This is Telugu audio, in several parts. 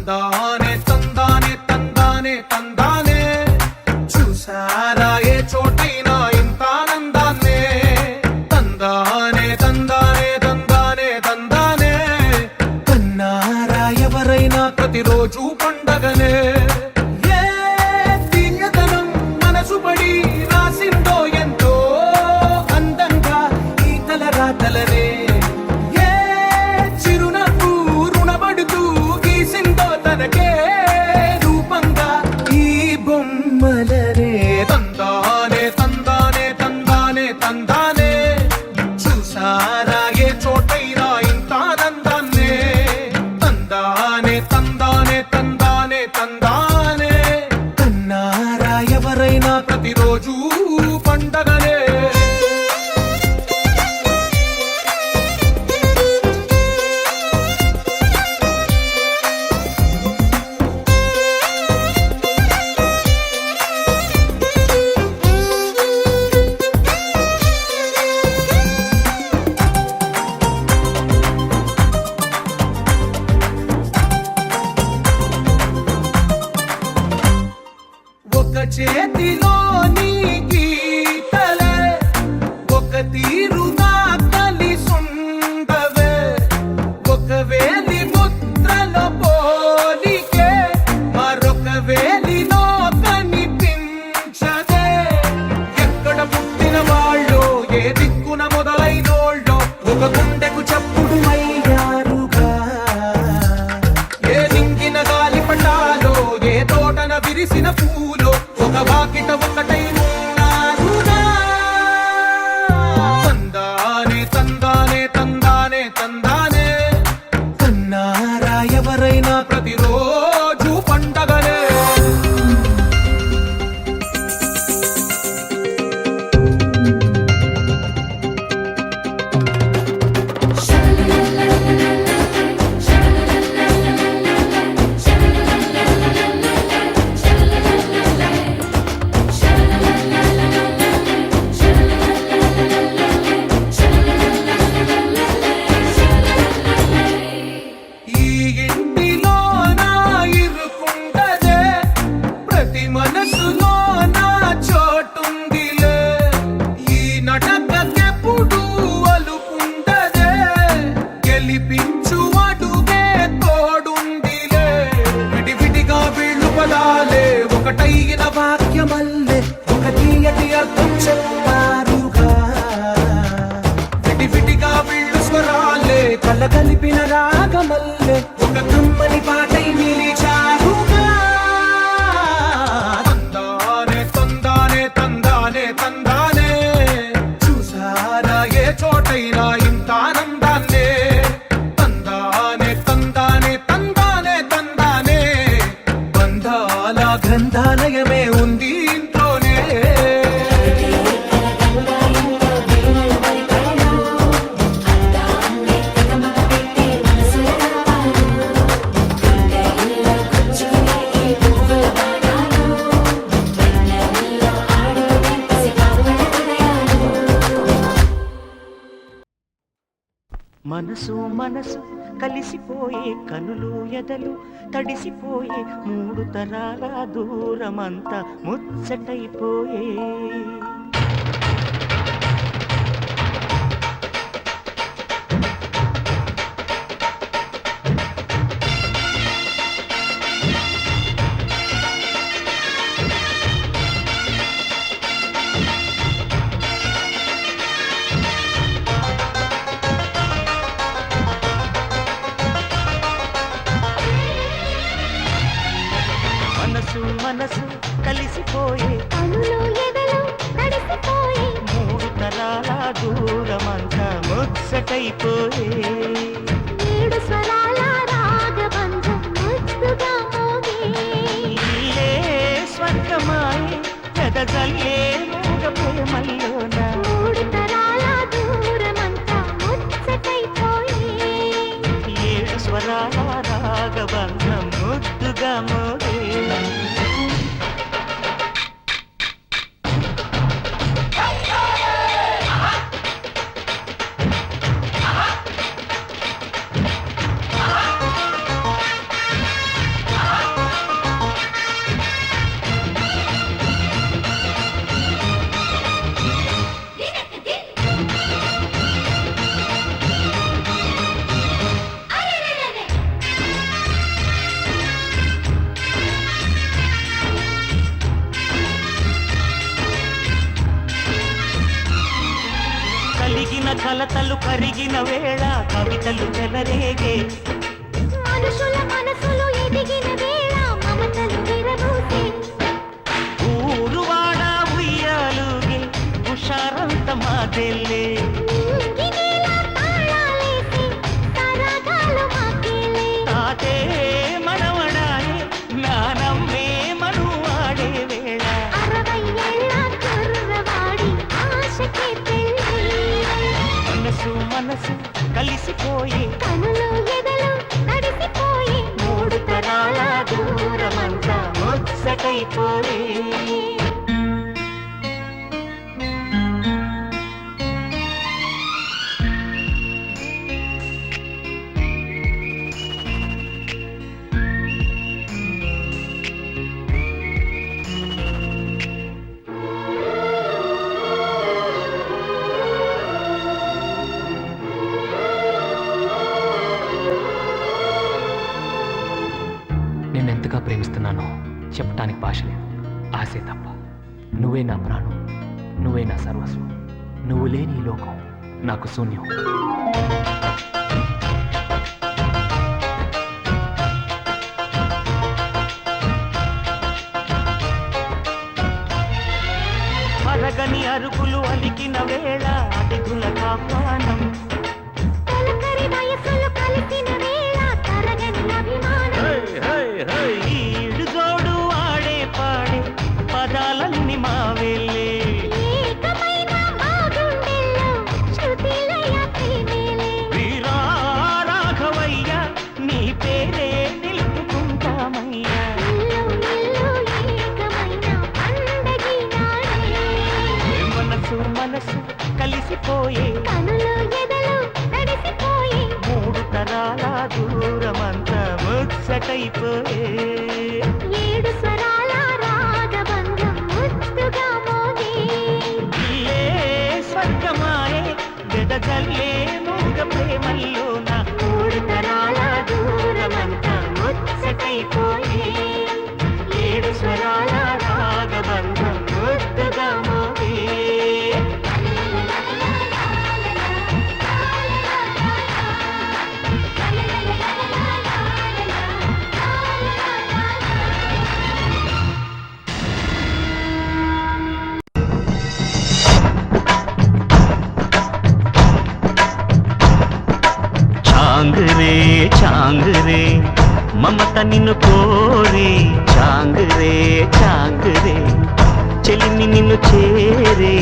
తందానే తందానే తందానే తందానే చూసారా ఏ చోటైనా ఇంత ఆనందాన్నే తందానే తందానే తందానే తందానే కన్నారా ఎవరైనా ప్రతిరోజు పండగనే ఏ తీయదనం మనసు పడి రాసిందో ఎంతో అందంగా ఈ తలరాతలనే తందానే తందానే తందానే తందానే చూసారా ఏ చోటైనా ఇంత ఆనందాన్నే తందానే తందానే తందానే తందానే కన్నారా ఎవరైనా ప్రతిరోజు పండగనే చేతిలోని గీతలే ఒక తీరుగా కలిసుండవే ఒక వేలి ముద్రల పోలికే మరొక వేలిలో కనిపించదే ఎక్కడ పుట్టిన వాళ్ళు ఏ దిక్కున మొదలైనోళ్ళో ఒక గుండెకు చప్పుడు అయ్యారుగా ఏ నింగిన గాలి పటాలో ఏ తోటన విరిసిన పూలో ఒక వాకిట ఒకటై ఉన్నారుగా తందానే తందానే తందానే తందానే కన్నారా ఎవరైనా ప్రతిరోజు పండగనే ఒకటైన వాక్యమల్లే ఒక తీయటి అర్థం చెప్పారుగా విడివిడిగా వీళ్ళు స్వరాలే కలగలిపిన రాగమల్లే ఒక కమ్మని పాటై నిలిచారుగా తందానే తందానే తందానే తందానే చూసారా ఏ చోటైనా ఇంత ఆనందాన్నే తందానే తందానే తందానే తందానే బంధాల గ్రంథాలయమే ఉంది ఇంట్లోనే మనసు మనసు కలిసిపోయే కనులు ఎదలు తడిసిపోయే మూడు తరాల దూరమంతా ముచ్చటైపోయే మనసు మనసు కలిసిపోయే కనులు ఎదలు తడిసిపోయే మూడు తరాల దూరమంతా ముచ్చటైపోయే ఏడు స్వరాల రాగబంధం ముద్దుగా మోగే ఇల్లే స్వర్గమాయే ఎదజల్లే మూగ ప్రేమల్లోన మూడు తరాల దూరమంతా ముచ్చటైపోయే ఏడు స్వరాల రాగబంధం ముద్దుగా మోగే కలతలు కరిగిన వేళ కవితలు చెలరేగే మనుషుల మనసులు ఎదిగిన వేళ మమతలు విరబూసే ఊరువాడ ఉయ్యాలుగే హుషారంత మాదెల్లే గినేల తాళాలేసి సరాగాలు మాకేలే తాతే మనవడాయే జ్ఞానమ్మే మనువాడే వేళ 60 ఏళ్ళ కుర్రవాడి ఆశకే పెళ్ళి మనసు మనసు కలిసిపోయే కనులు ఎదలు తడిసిపోయి మూడు తరాల దూరమంతా ముచ్చటైపోయే నేనెంతగా ప్రేమిస్తున్నానో చెప్పటానికి భాష లేదు. ఆశే తప్ప. నువ్వే నా ప్రాణం, నువ్వే నా సర్వస్వం. నువ్వు లేని ఈ లోకం నాకు శూన్యం. అరగని అరుగులు అలికిన వేళ అతిథుల కాపానం తొలకరి వయసులు కలిసిన వేళ తరగని అభిమానం ఈడు జోడు ఆడే పాడే పదాలన్నీ మా వెళ్ళే ఏకమైన మా గుండెల్లో శృతిలయ ప్రేమేలే వీరా రాఘవయ్య నీ పేరే నిలుపుకుంటామయ్యా ఇల్లు ఇల్లు ఏకమైన పండగి నాడే మనసు మనసు కలిసిపోయే కనులు ఎదలు తడిసిపోయి మూడు తరాల దూరమంతా ముచ్చటైపోయే 7 స్వరాల రాగబంధం ముద్దుగా మోగే ఇల్లే స్వర్గమాయే వెదజల్లే మూగ ప్రేమల్లో నా మూడు తరాల దూరమంతా ముచ్చటైపోయే 7 స్వరాల రాగబంధం ముద్దుగా మోగే చాంగరే చాంగరే మమత నిన్ను కోరే చాంగరే చాంగరే చెలిమి నిన్ను చేరే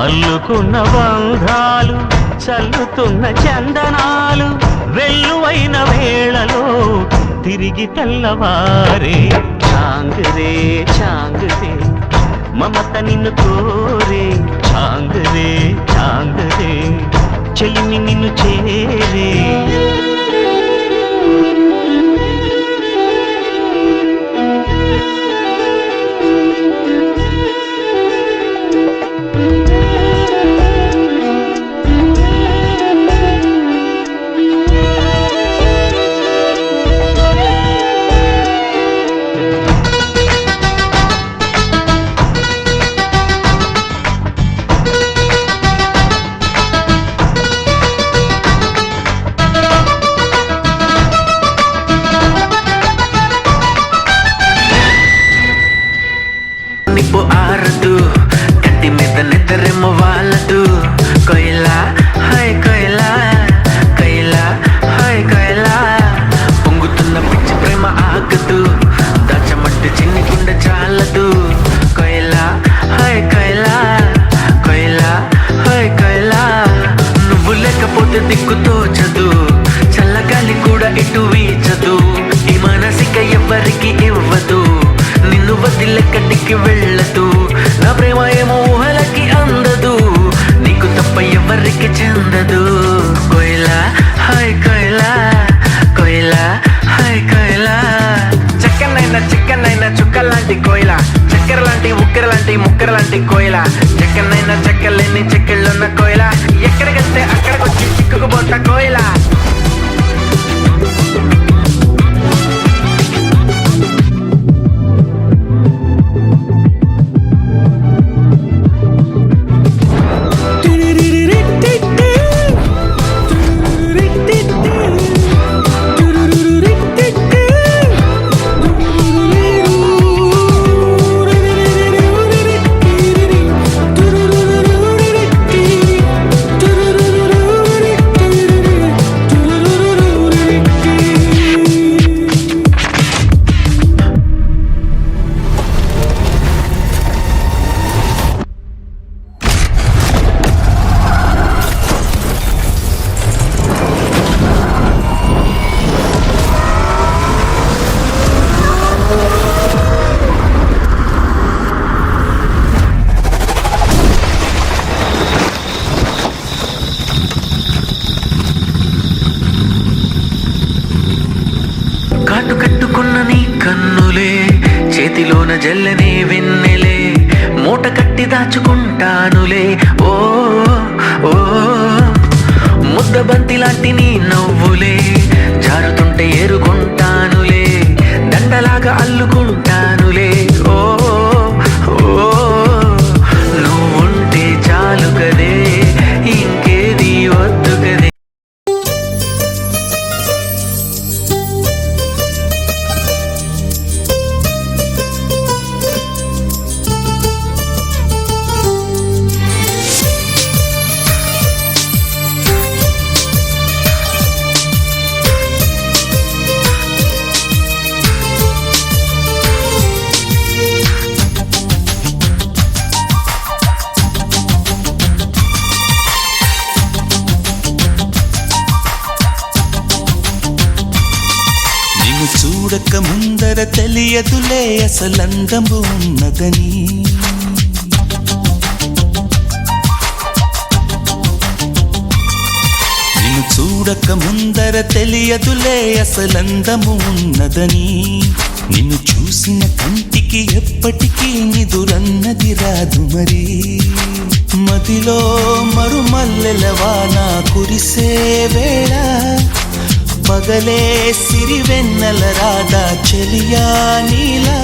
అల్లుకున్న బంధాలు చల్లుతున్న చందనాలు వెల్లువైన వేళలో తిరిగి తెల్లవారే చాంగరే చాంగరే మమత నిన్ను కోరే చాంగరే చాంగరే చెలిమి నిన్ను చేరే నిప్పు ఆరదు కంటి మీద నిద్రేమో వాళ్ళదు కొయిలా హై కొయిలా కొయిలా హై కొయిలా పొంగుతున్న పిచ్చి ప్రేమ ఆగదు దాచమంటే చిన్ని గుండె చాలదు కొయిలా హై కొయిలా కొయిలా హై కొయిలా నువ్వు లేకపోతే దిక్కు తోచదు చల్లగాలి కూడా ఇటు వీచదు ఈ మనసిక ఎవరికి ఇవ్వదు నిన్ను వదిలెక్కడికి వెళ్ళదు నా ప్రేమ ఏమో ఊహలకి అందదు నీకు తప్ప ఎవరికి చెందదు కొయిలా హై కొయిలా కొయిలా హై కొయిలా చిక్కనైనా చుక్కలాంటి కోయిలా చక్కెర లాంటి ఉక్కెర లాంటి ముక్కెర లాంటి కోయిలా చెక్కనైనా చెక్కలేని చెక్కిళ్ళున్న కోయిలా ఎక్కడికెళ్తే అక్కడికొచ్చి చిక్కుకుపోతా కోయిలా చాటు కట్టుకున్న నీ కన్నులే చేతిలోన జల్లనే వెన్నెలే మూట కట్టి దాచుకుంటానులే ఓ ఓ ముద్ద బంతి లాంటి నీ నవ్వులే జారుతుంటే ఏరుకుంటానులే దండలాగా అల్లుకుంటానులే ఓ ఓ నువ్వుంటే చాలు కదే ఇంకేది వద్దు కదే. చూడక ముందర తెలియదులే అసలందము ఉన్నదని నిన్ను చూడక ముందర తెలియదులే అసలందము ఉన్నదని నిన్ను చూసిన కంటికి ఎప్పటికీ నిదురన్నది రాదు మరి మదిలో మరుమల్లెల వాన కురిసే వేళ పగలే సిరివెన్నెల రాధా చెలియా నీలా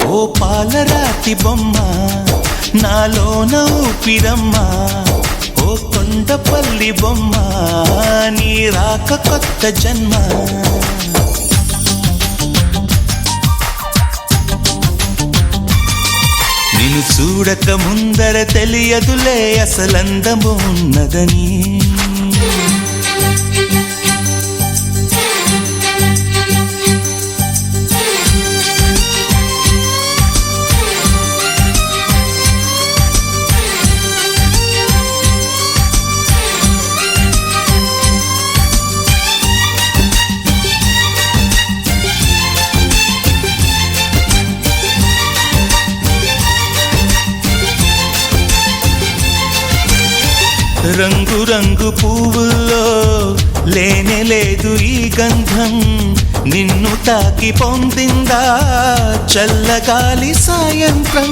ఓ పాలరాతి బొమ్మ నాలోన ఊపిరమ్మ ఓ కొండపల్లి బొమ్మ నీ రాక కొత్త జన్మ నిన్ను చూడక ముందర తెలియదులే అసలందము ఉన్నదని రంగు రంగు పువ్వుల్లో లేనే లేదు ఈ గంధం నిన్ను తాకి పొందిందా చల్లగాలి సాయంత్రం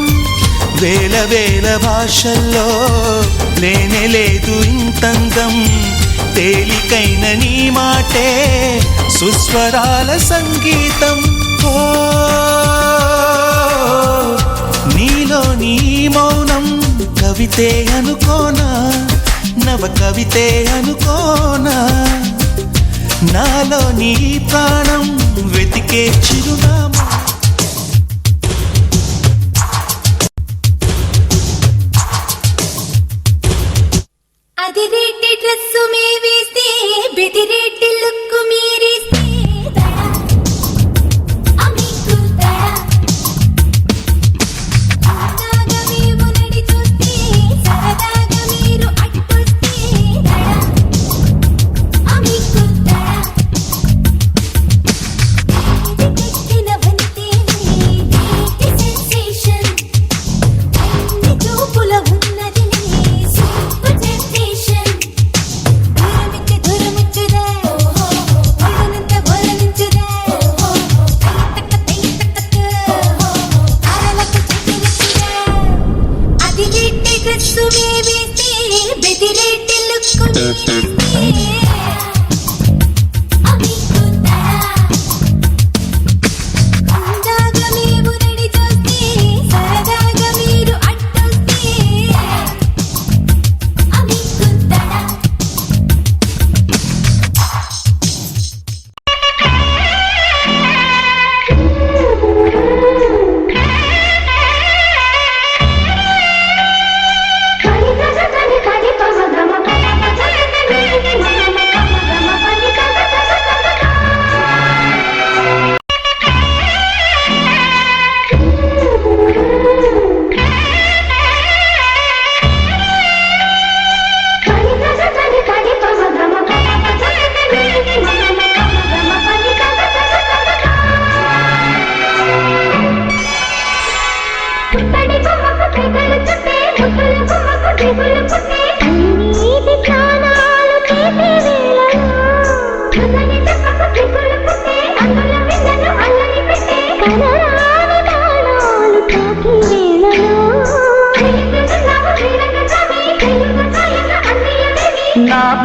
వేల వేల భాషల్లో లేనే లేదు ఇంతందం తేలికైన నీ మాటే సుస్వరాల సంగీతం ఓ నీలో నీ మౌనం కవితే అనుకోనా నవ కవితే అనుకోనా నాలో నీ ప్రాణం వెతికే చిరునామా అది రేటి డ్రెస్సు మే వేస్తే బెదిరేటి లుక్కు మీరేస్తే దడా అమికు దడా సరదాగా మేము నడి చూస్తే సరదాగా మీరు అట్టొస్తే దడా అమికు దడా ఇది కట్టిన వంతే ఇది సెన్సేషన్ అన్ని చూపుల ఉన్నది సూపర్ టెంప్టేషన్ దురమిచ్చుదే ఓహో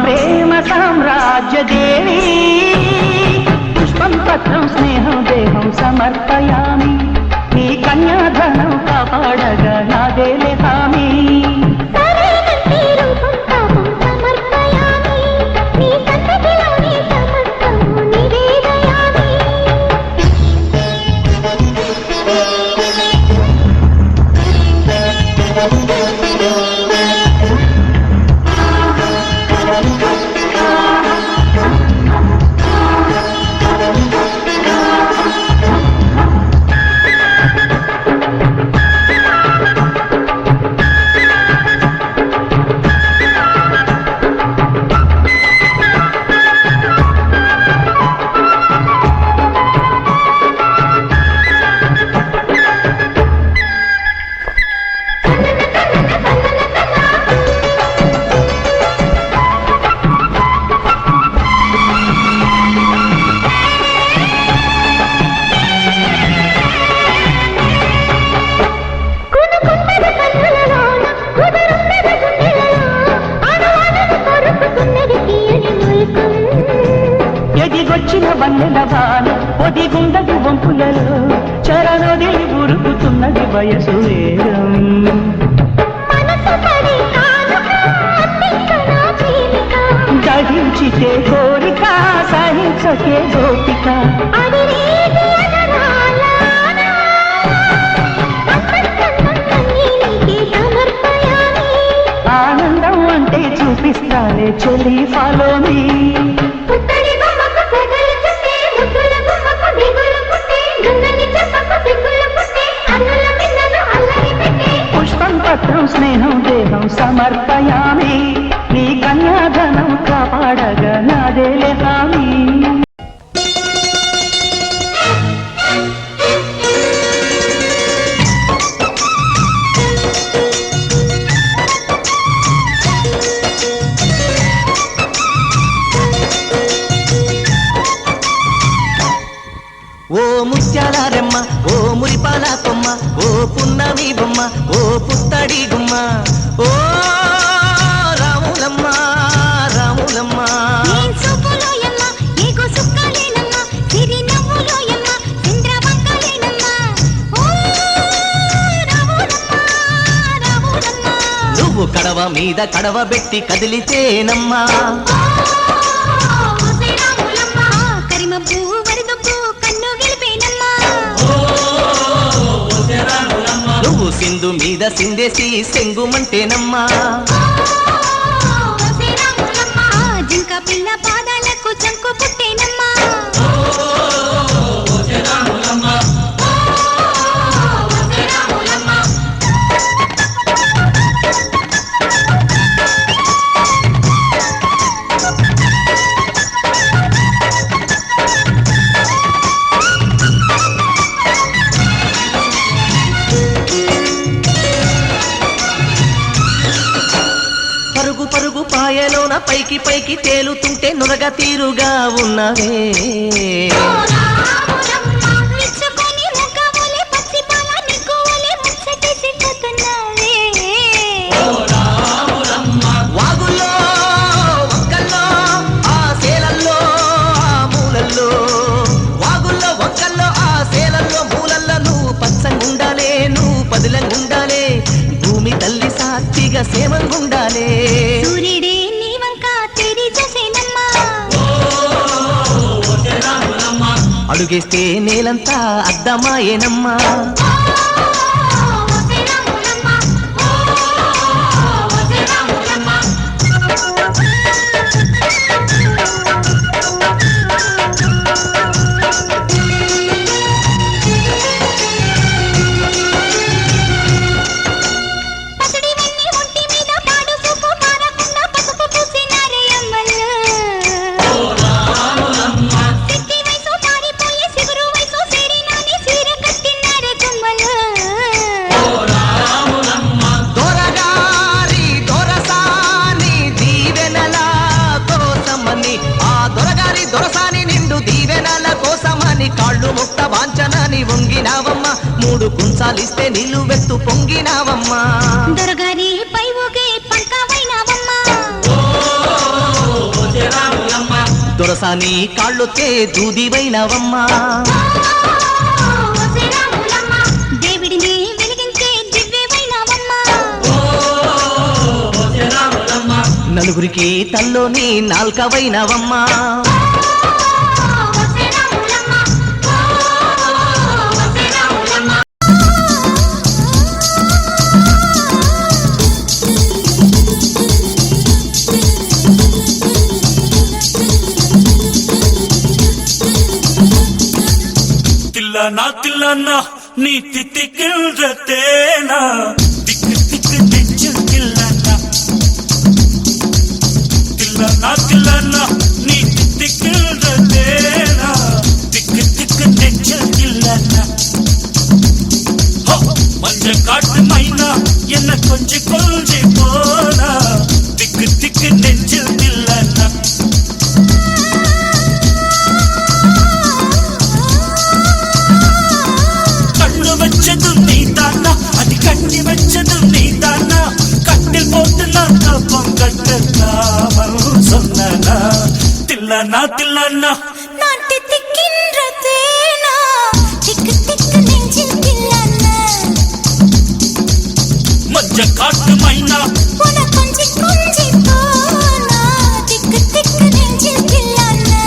ప్రేమ సామ్రాజ్య దేవి పుష్పం పత్రం స్నేహం దేహం సమర్పయామి నీ కన్యాధనం కాపాడగా నాదేలే హామీ సరైనట్టి రూపం పాపం సమర్పయామి నీ సన్నిధిలోనే సమస్తము నివేదయామి ఎదిగొచ్చిన వన్నెల వాన ఒదిగుండది వంపులలో చరణొదిలి ఉరుకుతున్నది వయసు వేగం మనసు పడి కానుక అత్తించనా ప్రేమిక దహించితే కోరిక సహించకే గోపిక అది రేగి అగరాలాన అన్నీ నీకే సమర్పయామి ఆనందం అంటే చూపిస్తానే చెలి ఫాలో మీ పుత్తడి బొమ్మకు సెగలు చుట్టే ముద్దుల బొమ్మకు దిగులు పుట్టే గంగని చెప్పకు సిగ్గులు పుట్టే అన్నుల మిన్నలు అల్లరి పెట్టే పుష్పం పత్రం స్నేహం దేహం సమర్పయామి నీ కన్యాధనం కాపాడగా నాదేలే హామీ ఓ ముత్యాలారెమ్మ ఓ మురిపాల కొమ్మ ఓ పున్నమి బొమ్మ ఓ పుత్తడి గుమ్మ ఓ రాములమ్మ రాములమ్మ నేను చూపులోయమ్మ నీకు సుక్కలేనమ్మ సిరి నవ్వులోయమ్మ చంద్రవంకలేనమ్మ ఓ రాములమ్మ రాములమ్మ నువ్వు కడవ మీద కడవ పెట్టి కదిలితేనమ్మా రాములమ్మ కరిమ పువ్వు వరదపు కన్ను గెలిపేనమ్మ నువ్వు సింధు మీద సిందేసి సెంగుమంటేనమ్మా రాములమ్మ జింక పిల్ల పాదాలకు చంకు పుట్టేనమ్మ పరుగు పరుగు పాయలోన పైకి పైకి తేలుతుంటే నురగ తీరుగా ఉన్నవే మెచ్చుకొని ముఖములే పచ్చి పాల నిక్కువలే ముచ్చటేసి పోతున్నావే వాగుల్లో ఒక్కల్లో ఆ సేలల్లో ఆ మూలల్లో వాగుల్లో ఒక్కల్లో ఆ సేలల్లో మూలల్లో నువ్వు పచ్చంగుండాలే నువ్వు పదిలంగుండాలే భూమి తల్లి సాక్షిగా సేమంగుండాలే సూర్యుడే నీ వంక తెరి చూసేనమ్మా అడుగేస్తే నేలంతా అద్దమాయేనమ్మా పసిడి వెన్ని ఒంటి మీద పాడు సూపు పారకుండా పసుపు పూసినారే అమ్మలు సిట్టి వయసు పారిపోయి సిగురు వయసు సేరినాని సీర కట్టినారే గుమ్మలు దొరగారి దొరసాని దీవెనల కోసమని ఆ దొరగారి దొరసాని నిండు దీవెనల కోసమని కాళ్ళు ముక్త వాంచనని వంగినావమ్మ మూడు కుంచాలిస్తే నిలువెత్తు పొంగినావమ్మా దొరగారి పై ఊగే పంకవైనావమ్మా దొరసాని కాళ్ళొచ్చే దూదివైనవమ్మా. దేవుడిని వెలిగించే దివ్యమైనవమ్మా. నలుగురికి తల్లోని నాల్కవైనవమ్మా. தில்லானா நீ தித்திக்கின்ற தேனா திக்கு திக்கு நெஞ்சு தில்லானா தில்லானா நீ தித்திக்கின்ற தேனா திக்கு திக்கு நெஞ்சு தில்லானா மஞ்ச காட்டு மைனா என்ன கொஞ்சி கொஞ்சி போனா திக்கு திக்கு நெஞ்சு தில்லானா வச்சதும் நீதானா அது கட்டி வச்சதும் நீதானா கட்டில் போட்டு நான் கப்பம் கட்டலாமல் சொன்னா தில்லானா தில்லானா நான் தித்திக்கின்ற தேனா திக்கு திக்கு நெஞ்சில் தில்லானா மஞ்ச காட்டு மைனா உன கொஞ்சி கொஞ்சி போனா திக்கு திக்கு நெஞ்சில் தில்லானா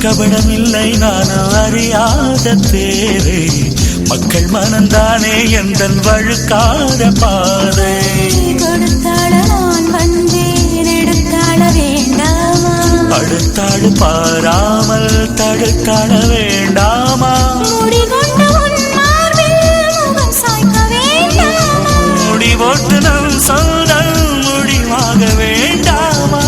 கபடமில்லை நானும் அறியாத பேரே மக்கள் மனந்தானே எந்தன் வழுக்காத பாதை கொடுத்தாள நான் வந்தேன் எடுத்தாள வேண்டாமா அடுத்தாடு பாராமல் தடுத்தாட வேண்டாமா முடிகொண்ட உன் மார்பில் முகம் சாய்க்க வேண்டாமா முடிவோட்டு நம் சொந்தம் முடிவாக வேண்டாமா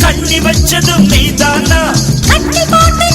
கண்ணி வச்சதும் நீதானா கட்டி போட்டு